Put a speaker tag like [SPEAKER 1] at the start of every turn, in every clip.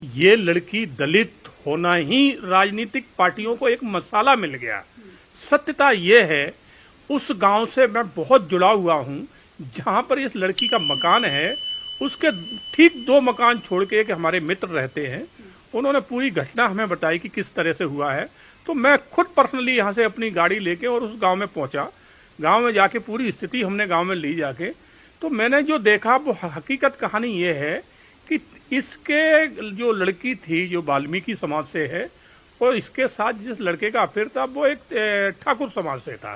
[SPEAKER 1] ये लड़की दलित होना ही राजनीतिक पार्टियों को एक मसाला मिल गया। सत्यता ये है, उस गांव से मैं बहुत जुड़ा हुआ हूं जहां पर इस लड़की का मकान है। उसके ठीक 2 मकान छोड़ के एक हमारे मित्र रहते हैं। उन्होंने पूरी घटना हमें बताई कि किस तरह से हुआ है। तो मैं खुद पर्सनली यहाँ से अपनी गाड़ी लेके और उस गांव में पहुंचा। गांव में जाके पूरी स्थिति हमने गांव में ली जाके, तो मैंने जो देखा वो हकीकत कहानी ये है कि इसके जो लड़की थी जो वाल्मीकि समाज से है, और इसके साथ जिस लड़के का अफेयर था वो एक ठाकुर समाज से था।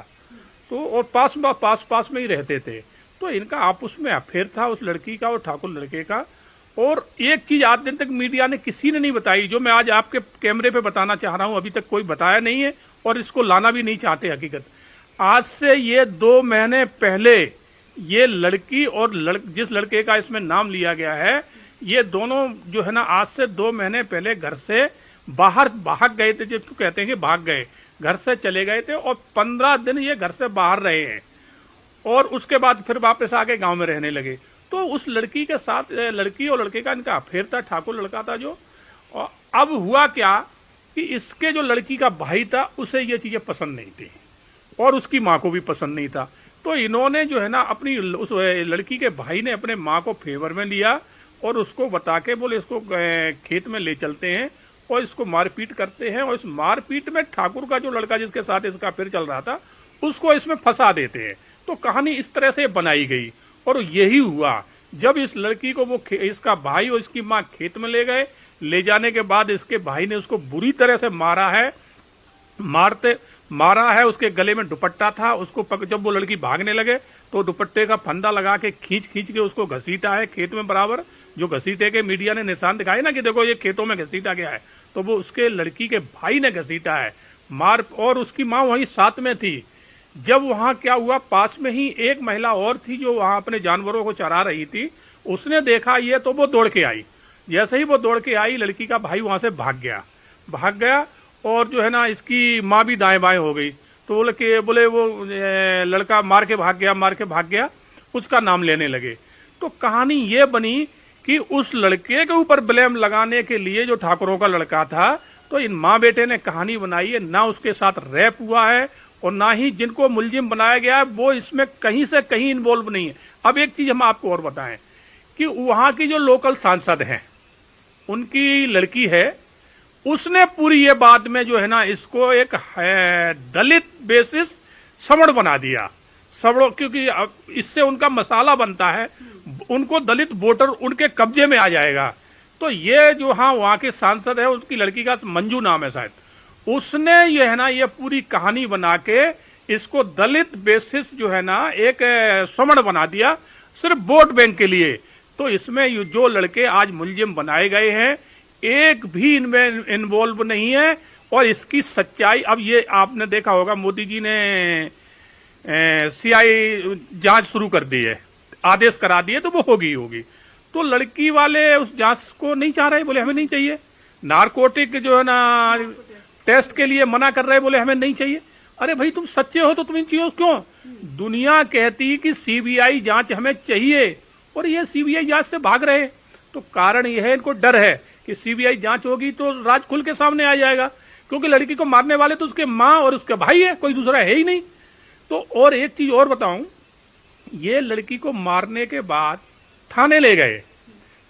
[SPEAKER 1] तो और पास में ही रहते थे। तो इनका आपस में अफेयर था उस लड़की का और ठाकुर लड़के का। और एक चीज आज दिन तक मीडिया ने किसी ने नहीं बताई, जो मैं आज आपके कैमरे पे बताना चाह रहा हूं। अभी तक कोई बताया नहीं है और इसको लाना भी नहीं चाहते। हकीकत आज से ये 2 महीने पहले ये लड़की और जिस लड़के का इसमें नाम लिया गया है, ये दोनों जो है ना आज से 2 महीने पहले घर से बाहर भाग गए थे। जिसको कहते हैं कि भाग गए, घर से चले गए थे और 15 दिन ये घर से बाहर रहे हैं और उसके बाद फिर वापस आके गांव में रहने लगे। तो उस लड़की के साथ लड़की और लड़के का इनका अफेयर था, ठाकुर लड़का था जो। और अब हुआ क्या कि इसके जो लड़की का भाई था उसे ये चीजें पसंद नहीं थी और उसकी माँ को भी पसंद नहीं था। तो इन्होंने जो है ना अपनी उस लड़की के भाई ने अपने माँ को फेवर में लिया और उसको बता के बोले इसको खेत में ले चलते हैं और इसको मारपीट करते हैं। और इस मारपीट में ठाकुर का जो लड़का जिसके साथ इसका अफेयर चल रहा था उसको इसमें फंसा देते हैं। तो कहानी इस तरह से बनाई गई और यही हुआ। जब इस लड़की को वो इसका भाई और इसकी माँ खेत में ले गए, ले जाने के बाद इसके भाई ने उसको बुरी तरह से मारा है। मारा है, उसके गले में दुपट्टा था। उसको जब वो लड़की भागने लगे तो दुपट्टे का फंदा लगा के खींच के उसको घसीटा है खेत में बराबर। जो घसीटे के मीडिया ने निशान दिखाए ना कि देखो ये खेतों में घसीटा गया है, तो वो उसके लड़की के भाई ने घसीटा है मार। और उसकी माँ वहीं साथ में थी। जब वहां क्या हुआ, पास में ही एक महिला और थी जो वहां अपने जानवरों को चरा रही थी। उसने देखा ये तो वो दौड़ के आई। जैसे ही वो दौड़ के आई, लड़की का भाई वहां से भाग गया और जो है ना इसकी माँ भी दाएं बाएं हो गई। तो बोले वो लड़का मार के भाग गया, उसका नाम लेने लगे। तो कहानी ये बनी कि उस लड़के के ऊपर ब्लेम लगाने के लिए जो ठाकुरों का लड़का था, तो इन माँ बेटे ने कहानी बनाई है। ना उसके साथ रैप हुआ है और ना ही जिनको मुलजिम बनाया गया है वो इसमें कहीं से कहीं इन्वॉल्व नहीं है। अब एक चीज हम आपको और बताएं कि वहां की जो लोकल सांसद हैं, उनकी लड़की है, उसने पूरी ये बात में जो है ना इसको एक दलित बेसिस समण बना दिया। समण, क्योंकि इससे उनका मसाला बनता है, उनको दलित वोटर उनके कब्जे में आ जाएगा। तो ये जो वहां के सांसद है, उसकी लड़की का मंजू नाम है शायद, उसने ये है ना ये पूरी कहानी बना के इसको दलित बेसिस जो है ना एक समण बना दिया सिर्फ वोट बैंक के लिए। तो इसमें जो लड़के आज मुलजिम बनाए गए हैं, एक भी इनमें इन्वॉल्व नहीं है। और इसकी सच्चाई अब ये आपने देखा होगा, मोदी जी ने सीआई जांच शुरू कर दी है, आदेश करा दिए, तो वो होगी। तो लड़की वाले उस जांच को नहीं चाह रहे, बोले हमें नहीं चाहिए। नारकोटिक जो है ना टेस्ट के लिए मना कर रहे, बोले हमें नहीं चाहिए। अरे भाई तुम सच्चे हो तो तुम इन चीजों क्यों? दुनिया कहती कि सीबीआई जांच हमें चाहिए और ये सीबीआई जांच से भाग रहे। तो कारण यह है, इनको डर है कि सीबीआई जांच होगी तो राज खुल के सामने आ जाएगा, क्योंकि लड़की को मारने वाले तो उसके माँ और उसके भाई है, कोई दूसरा है ही नहीं। तो और एक चीज और बताऊं, ये लड़की को मारने के बाद थाने ले गए।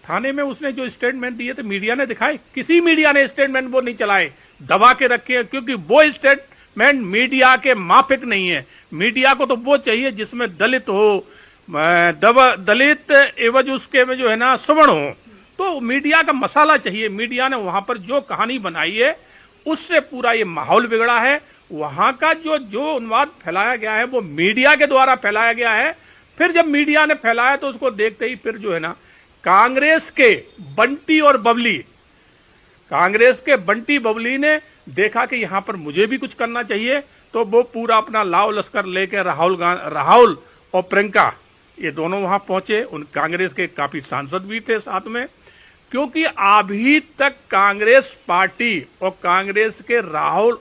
[SPEAKER 1] थाने में उसने जो स्टेटमेंट दिए थे मीडिया ने दिखाए, किसी मीडिया ने स्टेटमेंट वो नहीं चलाए, दबा के रखे, क्योंकि वो स्टेटमेंट मीडिया के माफिक नहीं है। मीडिया को तो वो चाहिए जिसमें दलित हो, दलित एवज उसके में जो है ना सवर्ण हो। तो मीडिया का मसाला चाहिए। मीडिया ने वहां पर जो कहानी बनाई है उससे पूरा ये माहौल बिगड़ा है। वहां का जो उन्माद फैलाया गया है वो मीडिया के द्वारा फैलाया गया है। फिर जब मीडिया ने फैलाया तो उसको देखते ही फिर जो है ना कांग्रेस के बंटी बबली ने देखा कि यहां पर मुझे भी कुछ करना चाहिए। तो वो पूरा अपना लाव लश्कर लेकर राहुल और प्रियंका ये दोनों वहां पहुंचे। उन कांग्रेस के काफी सांसद भी थे साथ में, क्योंकि अभी तक कांग्रेस पार्टी और कांग्रेस के राहुल